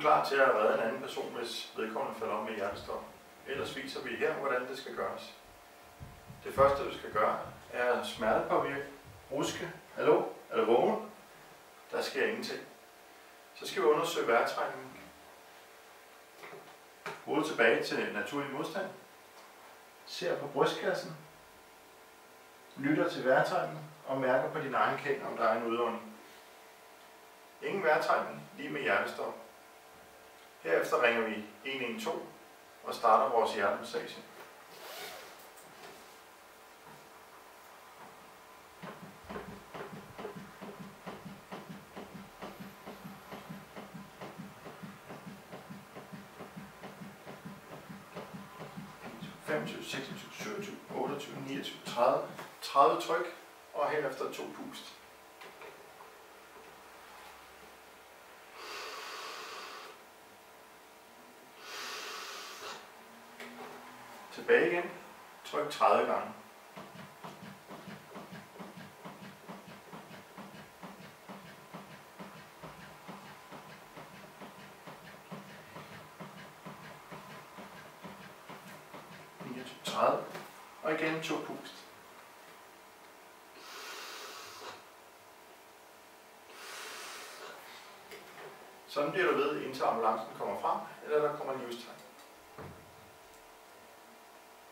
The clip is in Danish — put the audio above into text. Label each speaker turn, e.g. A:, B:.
A: er klar til at redde en anden person, hvis vedkommende falder om med hjertestop. Ellers viser vi her, hvordan det skal gøres. Det første, du skal gøre, er at smertepåvirke, ruske. Hallo? Er du vågen? Der sker ingenting. Så skal vi undersøge vejrtrækningen. Hovedet tilbage til naturlig modstand. Ser på brystkassen. Lytter til vejrtrækningen og mærker på din egen kæng, om der er en udånding. Ingen vejrtrækning, lige med hjertestop. Herefter ringer vi 112 og starter vores hjertemassage. ...25, 26, 27, 28, 29, 30. 30 tryk, og herefter 2 pust. Tilbage igen. Tryk 30 gange. Og igen 2 pust. Sådan bliver du ved, indtil ambulancen kommer frem, eller der kommer livstegn.